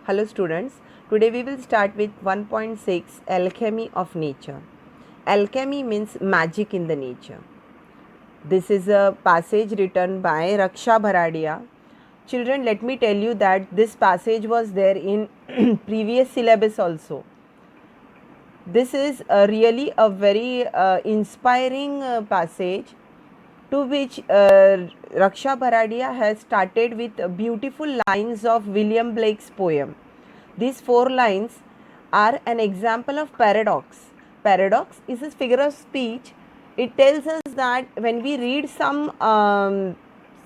Hello students, today we will start with 1.6 Alchemy of Nature. Alchemy means magic in the nature. This is a passage written by Raksha Bharadia. Children, let me tell you that this passage was there in previous syllabus also. This is really a very inspiring passage to which Raksha Bharadia has started with beautiful lines of William Blake's poem. These 4 lines are an example of paradox. Paradox is a figure of speech. It tells us that when we read some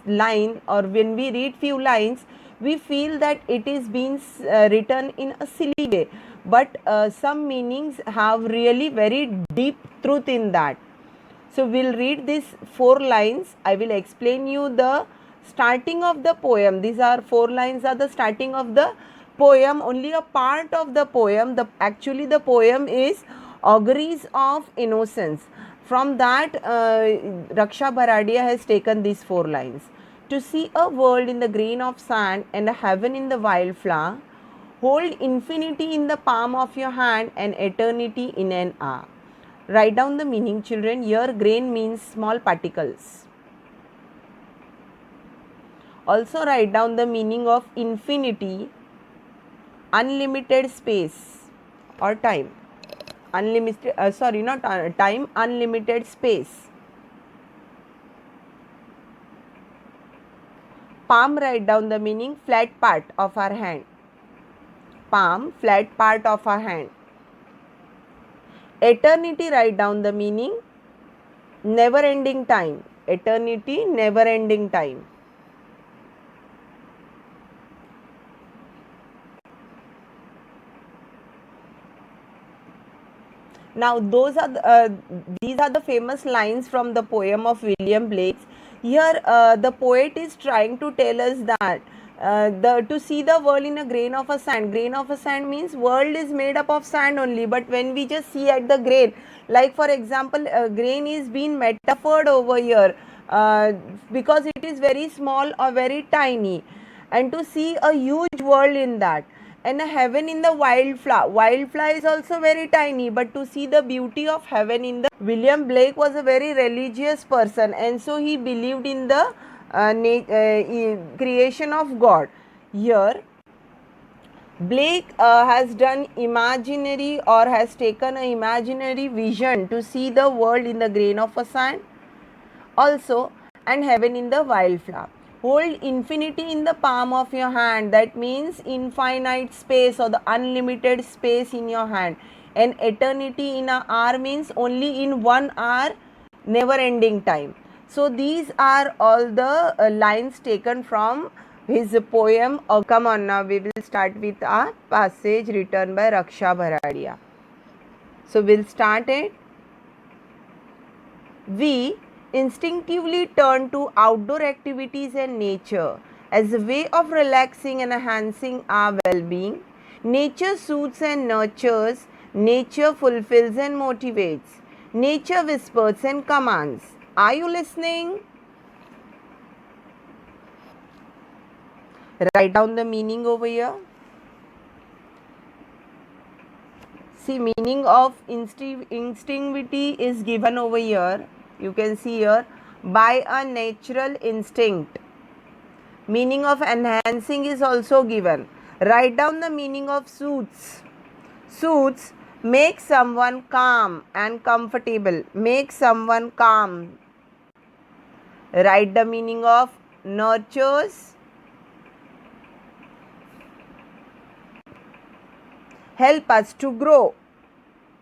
line or when we read few lines, we feel that it is being written in a silly way, but some meanings have really very deep truth in that. So we'll read these 4 lines. I will explain you the starting of the poem. These are 4 lines are the starting of the poem, only a part of the poem. Actually the poem is Auguries of Innocence. From that Raksha Bharadia has taken these 4 lines. To see a world in the grain of sand and a heaven in the wildflower, hold infinity in the palm of your hand and eternity in an hour. Write down the meaning, children. Here grain means small particles. Also write down the meaning of infinity, unlimited space or time. Unlimited, not time, unlimited space. Palm, write down the meaning, flat part of our hand. Palm, flat part of our hand. Eternity, write down the meaning, never ending time. Eternity, never ending time. Now these are the famous lines from the poem of William Blake. Here the poet is trying to tell us that to see the world in a grain of a sand. Grain of a sand means world is made up of sand only, but when we just see at the grain, like for example grain is being metaphored over here because it is very small or very tiny, and to see a huge world in that, and a heaven in the wildflower. Wildflower is also very tiny, but to see the beauty of heaven in the William Blake was a very religious person, and so he believed in the creation of God. Here Blake has done imaginary or has taken an imaginary vision to see the world in the grain of a sand also, and heaven in the wildflower. Hold infinity in the palm of your hand. That means infinite space or the unlimited space in your hand. And eternity in an hour means only in 1 hour, never ending time. So these are all the lines taken from his poem. Come on, now we will start with our passage written by Raksha Bharadia. So we'll start it. We instinctively turn to outdoor activities and nature as a way of relaxing and enhancing our well-being. Nature soothes and nurtures. Nature fulfills and motivates. Nature whispers and commands. Are you listening? Write down the meaning over here. See, meaning of instinctivity is given over here. You can see here, by a natural instinct. Meaning of enhancing is also given. Write down the meaning of soothes. Soothes, make someone calm and comfortable. Make someone calm. Write the meaning of nurtures. Help us to grow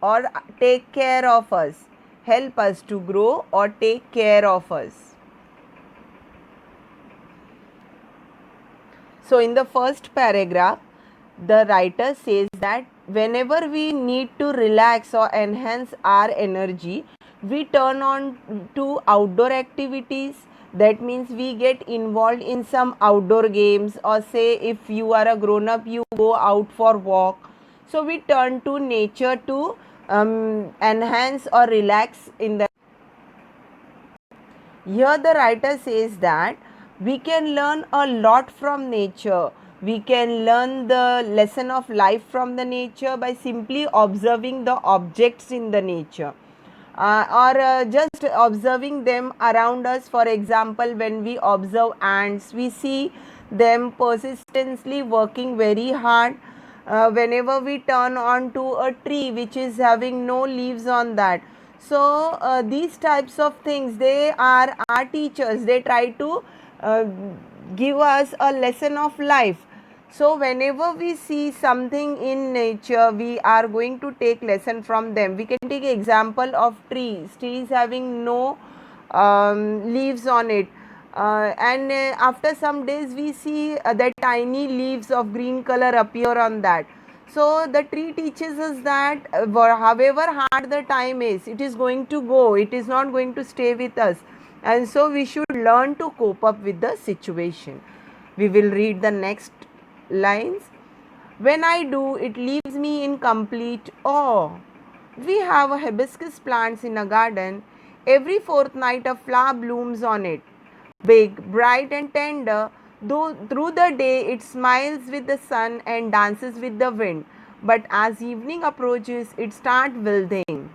or take care of us. Help us to grow or take care of us. So in the first paragraph, the writer says that whenever we need to relax or enhance our energy, we turn on to outdoor activities. That means we get involved in some outdoor games, or say if you are a grown up, you go out for walk. So we turn to nature to enhance or relax in the. Here the writer says that we can learn a lot from nature. We can learn the lesson of life from the nature by simply observing the objects in the nature, or just observing them around us. For example, when we observe ants, we see them persistently working very hard. Whenever we turn on to a tree which is having no leaves on that, so these types of things, they are our teachers. They try to uh, give us a lesson of life. So whenever we see something in nature, we are going to take lesson from them. We can take example of trees having no leaves on it, and after some days we see that tiny leaves of green color appear on that. So the tree teaches us that however hard the time is, it is going to go, it is not going to stay with us, and so we should learn to cope up with the situation. We will read the next lines. When I do, it leaves me in complete awe. We have a hibiscus plants in a garden. Every fortnight a flower blooms on it. Big, bright and tender, though through the day it smiles with the sun and dances with the wind. But as evening approaches, it starts wilting.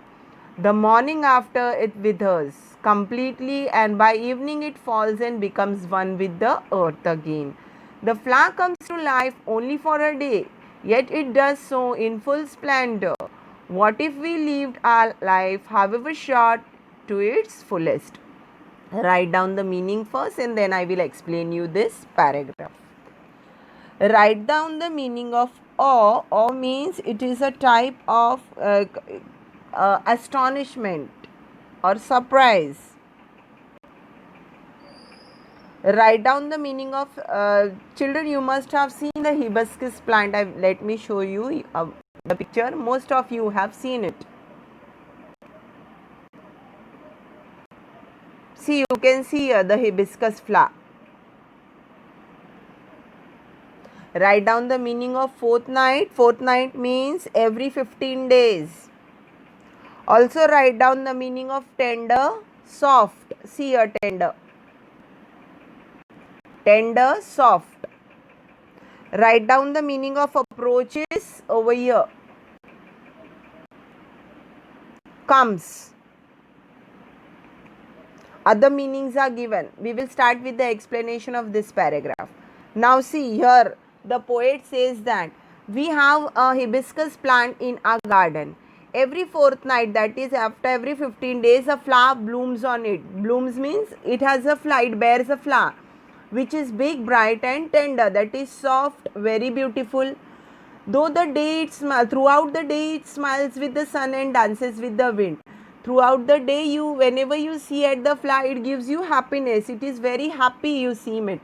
The morning after, it withers completely, and by evening it falls and becomes one with the earth again. The flower comes to life only for a day, yet it does so in full splendor. What if we lived our life, however short, to its fullest? Write down the meaning first and then I will explain you this paragraph. Write down the meaning of awe. Awe means it is a type of astonishment or surprise. Write down the meaning of children. You must have seen the hibiscus plant. Let me show you the picture. Most of you have seen it. See, you can see here the hibiscus flower. Write down the meaning of fortnight. Fortnight means every 15 days. Also write down the meaning of tender, soft. See here, tender. Tender, soft. Write down the meaning of approaches over here. Comes. Other meanings are given. We will start with the explanation of this paragraph. Now see here, the poet says that we have a hibiscus plant in our garden. Every fortnight, that is after every 15 days, a flower blooms on it. Blooms means it has a flower, it bears a flower, which is big, bright and tender, that is soft, very beautiful. Though the day throughout the day it smiles with the sun and dances with the wind. Throughout the day, whenever you see at the flower, it gives you happiness. It is very happy you see it.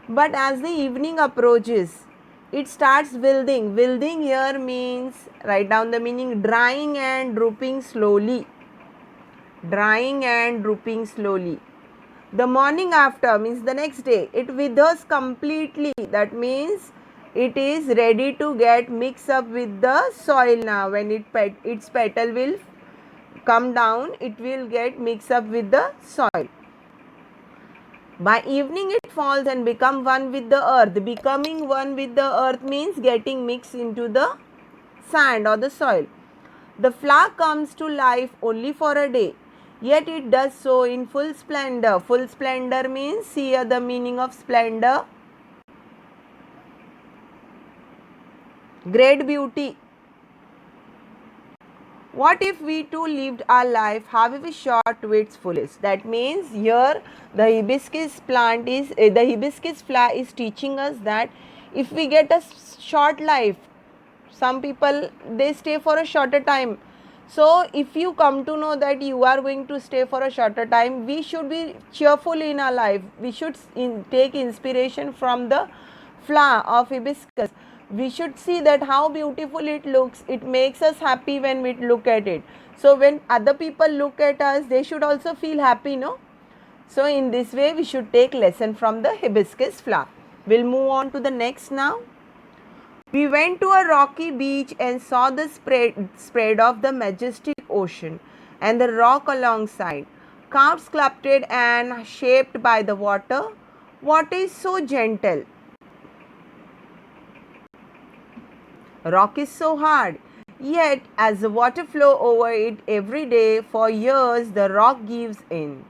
But as the evening approaches, it starts wilting. Wilting here means, write down the meaning, drying and drooping slowly. Drying and drooping slowly. The morning after means the next day, it withers completely. That means it is ready to get mixed up with the soil now. When its petal will come down, it will get mixed up with the soil. By evening it falls and become one with the earth. Becoming one with the earth means getting mixed into the sand or the soil. The flower comes to life only for a day, yet it does so in full splendor. Full splendor means, see here the meaning of splendor. Great beauty. What if we too lived our life, however short, to its fullest? That means here the hibiscus plant is, the hibiscus flower is teaching us that if we get a short life, some people, they stay for a shorter time. So if you come to know that you are going to stay for a shorter time, we should be cheerful in our life. We should take inspiration from the flower of hibiscus. We should see that how beautiful it looks. It makes us happy when we look at it. So when other people look at us, they should also feel happy, no? So in this way, we should take lesson from the hibiscus flower. We'll move on to the next now. We went to a rocky beach and saw the spread of the majestic ocean and the rock alongside, carved, sculpted and shaped by the water. What is so gentle? Rock is so hard. Yet, as the water flows over it every day for years, the rock gives in.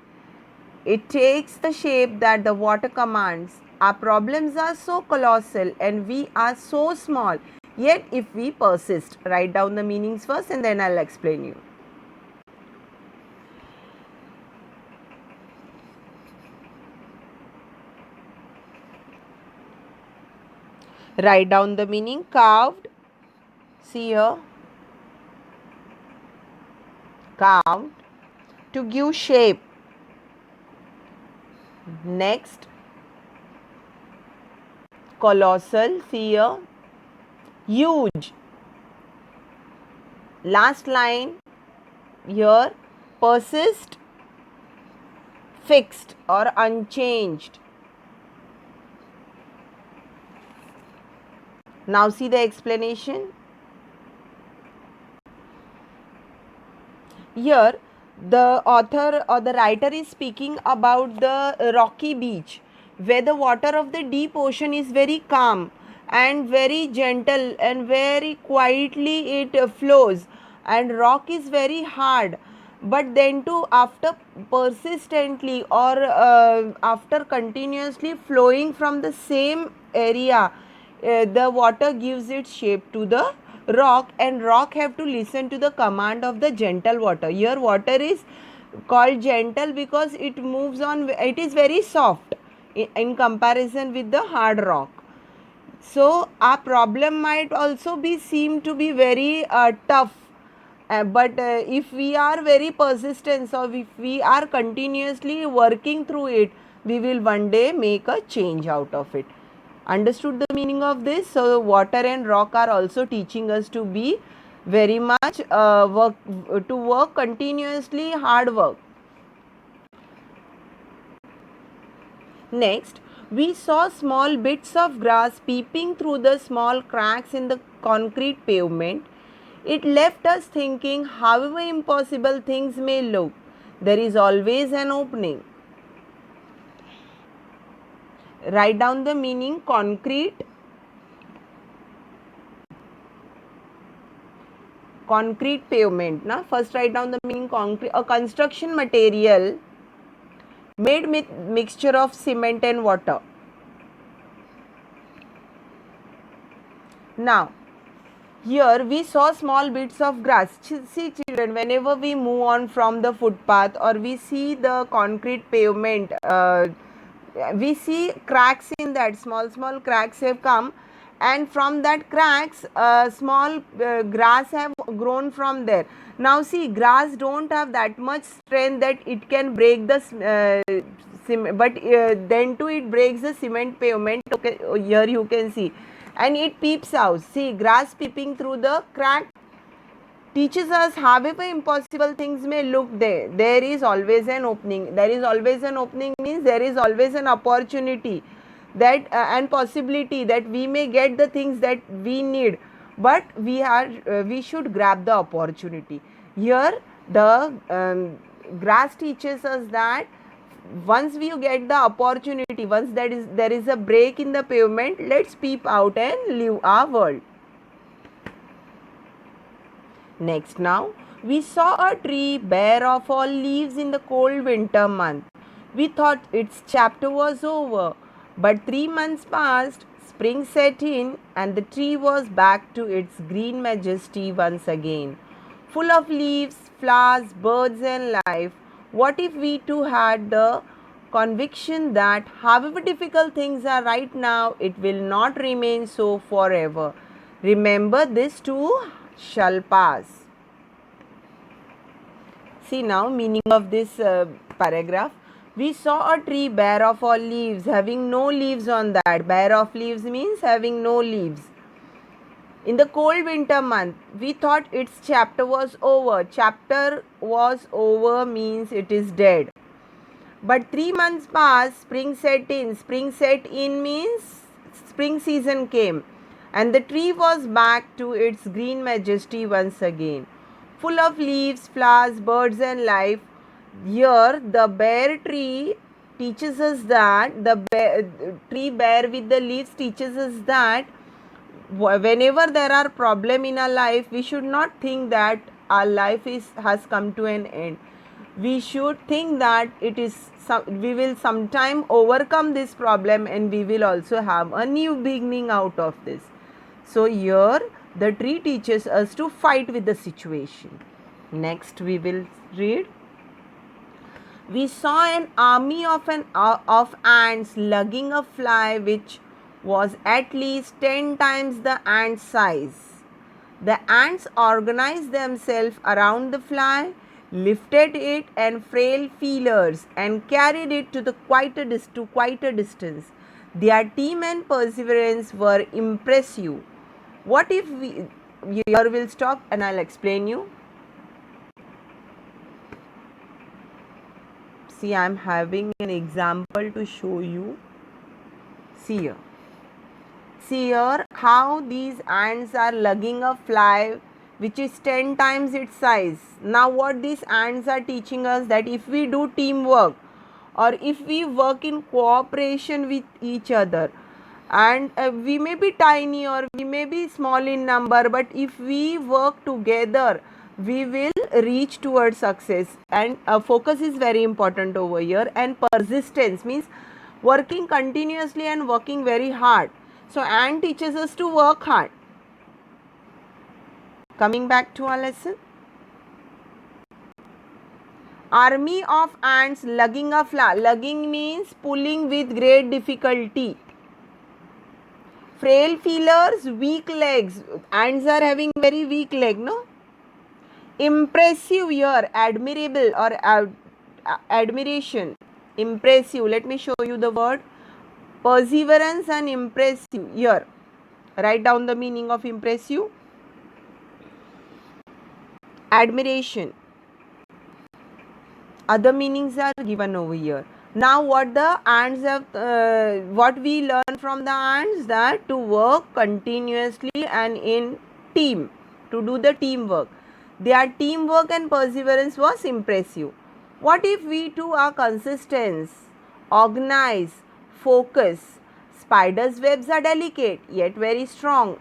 It takes the shape that the water commands. Our problems are so colossal and we are so small. Yet, if we persist, write down the meanings first and then I'll explain you. Write down the meaning. Carved. See here. Carved. To give shape. Next. Colossal. See here. Huge. Last line here. Persist. Fixed or unchanged. Now see the explanation. Here the author or the writer is speaking about the rocky beach where the water of the deep ocean is very calm and very gentle and very quietly it flows, and rock is very hard, but then too after persistently or after continuously flowing from the same area, the water gives its shape to the rock, and rock have to listen to the command of the gentle water. Here water is called gentle because it moves on, it is very soft in comparison with the hard rock. So our problem might also be seem to be very tough, but if we are very persistent or if we are continuously working through it, we will one day make a change out of it. Understood the meaning of this? So water and rock are also teaching us to be very much work continuously, hard work. Next, we saw small bits of grass peeping through the small cracks in the concrete pavement. It left us thinking, however impossible things may look, there is always an opening. Write down the meaning. Concrete. Concrete pavement. Na? First write down the meaning. Concrete. A construction material made with mixture of cement and water. Now, here we saw small bits of grass. See children, whenever we move on from the footpath or we see the concrete pavement, we see cracks in that. Small cracks have come, and from that cracks small grass have grown from there. Now see, grass don't have that much strength that it can break the cement, but then too it breaks the cement pavement. Okay, here you can see, and it peeps out. See, grass peeping through the crack teaches us, however impossible things may look, there is always an opening. There is always an opening means there is always an opportunity that and possibility that we may get the things that we need, but we should grab the opportunity. Here the grass teaches us that once we get the opportunity, once there is a break in the pavement, let's peep out and live our world. Next, now we saw a tree bare of all leaves in the cold winter month. We thought its chapter was over, but 3 months passed, spring set in, and the tree was back to its green majesty once again. Full of leaves, flowers, birds, and life. What if we too had the conviction that however difficult things are right now, it will not remain so forever? Remember, this too shall pass. See now, meaning of this paragraph. We saw a tree bare of all leaves, having no leaves on that. Bare of leaves means having no leaves. In the cold winter month, we thought its chapter was over. Chapter was over means it is dead. But 3 months passed, spring set in. Spring set in means spring season came, and the tree was back to its green majesty once again. Full of leaves, flowers, birds, and life. Here, the bare tree teaches us that tree bare with the leaves teaches us that whenever there are problem in our life, we should not think that our life has come to an end. We should think that we will sometime overcome this problem, and we will also have a new beginning out of this. So here the tree teaches us to fight with the situation. Next we will read. We saw an army of ants lugging a fly which was at least 10 times the ant size. The ants organized themselves around the fly, lifted it and frail feelers, and carried it to quite a distance. Their team and perseverance were impressive. What if we here will stop and I'll explain you. See, I am having an example to show you. See here. See here how these ants are lugging a fly which is 10 times its size. Now what these ants are teaching us, that if we do teamwork, or if we work in cooperation with each other, and we may be tiny or we may be small in number, but if we work together, we will reach towards success. And focus is very important over here, and persistence means working continuously and working very hard. So ant teaches us to work hard. Coming back to our lesson. Army of ants lugging a fly. Lugging means pulling with great difficulty. Frail feelers, weak legs. Ants are having very weak leg, no? Impressive here, admirable or admiration. Impressive. Let me show you the word. Perseverance and impressive. Here, write down the meaning of impressive. Admiration. Other meanings are given over here. Now what the ants have, what we learn from the ants, that to work continuously and in team, to do the teamwork. Their teamwork and perseverance was impressive. What if we too are consistent, organized, focused? Spiders' webs are delicate yet very strong.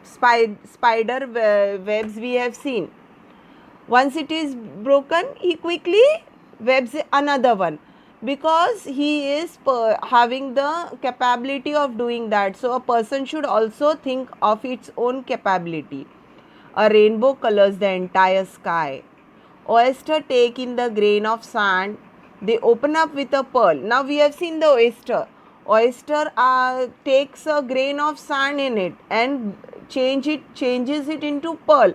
Spider webs we have seen. Once it is broken, he quickly webs another one, because he is having the capability of doing that. So a person should also think of its own capability. A rainbow colors the entire sky. Oyster take in the grain of sand. They open up with a pearl. Now we have seen the oyster. Oyster takes a grain of sand in it and changes it into pearl.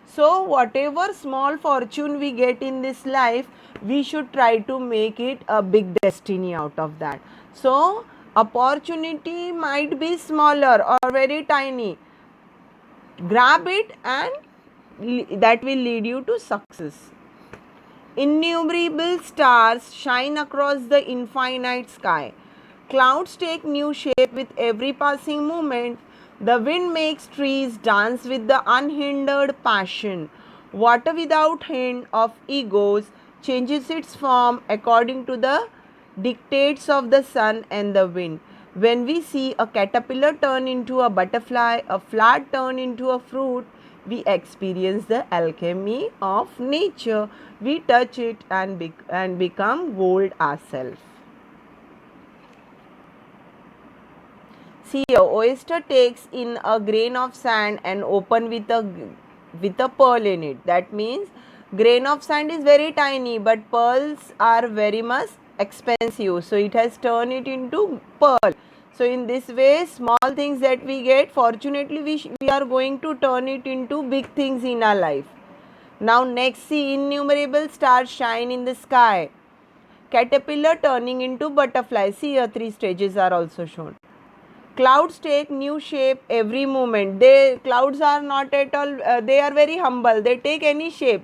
So whatever small fortune we get in this life, we should try to make it a big destiny out of that. So opportunity might be smaller or very tiny. Grab it, and that will lead you to success. Innumerable stars shine across the infinite sky. Clouds take new shape with every passing moment. The wind makes trees dance with the unhindered passion. Water without hint of egos changes its form according to the dictates of the sun and the wind. When we see a caterpillar turn into a butterfly, a flower turn into a fruit, we experience the alchemy of nature. We touch it and become gold ourselves. See, a oyster takes in a grain of sand and open with a pearl in it. That means grain of sand is very tiny, but pearls are very much expensive. So it has turned it into pearl. So in this way, small things that we get, fortunately we are going to turn it into big things in our life. Now next, see, innumerable stars shine in the sky. Caterpillar turning into butterfly. See, here 3 stages are also shown. Clouds take new shape every moment. Clouds are not at all, they are very humble. They take any shape.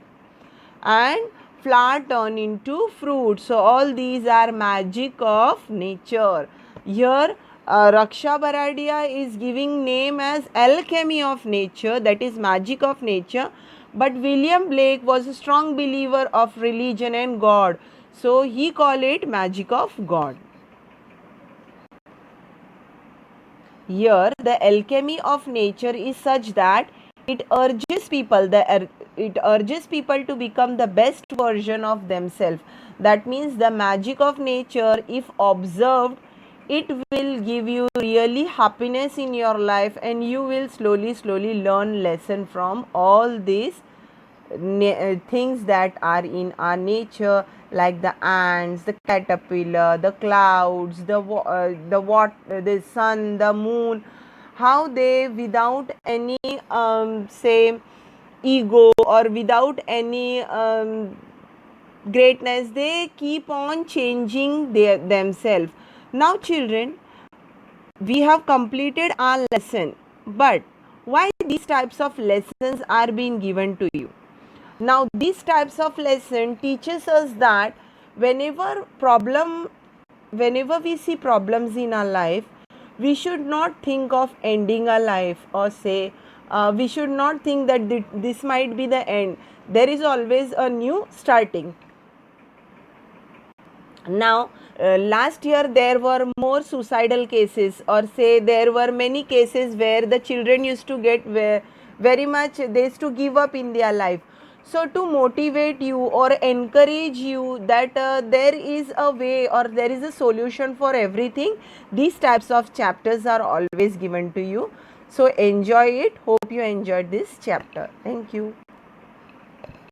And flower turn into fruit. So all these are magic of nature. Here Raksha Baradia is giving name as alchemy of nature, that is magic of nature. But William Blake was a strong believer of religion and God. So he called it magic of God. Here, the alchemy of nature is such that it urges people, it urges people to become the best version of themselves. That means the magic of nature, if observed, it will give you really happiness in your life, and you will slowly learn lesson from all these things that are in our nature, like the ants, the caterpillar, the clouds, the sun, the moon, how they, without any say ego, or without any greatness, they keep on changing themselves. Now children, we have completed our lesson, but why these types of lessons are being given to you? Now these types of lesson teaches us that whenever we see problems in our life, we should not think of ending our life, or say we should not think that this might be the end. There is always a new starting. Now last year there were more suicidal cases, or say there were many cases where the children used to get very much, they used to give up in their life. So to motivate you or encourage you that there is a way, or there is a solution for everything, these types of chapters are always given to you. So enjoy it. Hope you enjoyed this chapter. Thank you.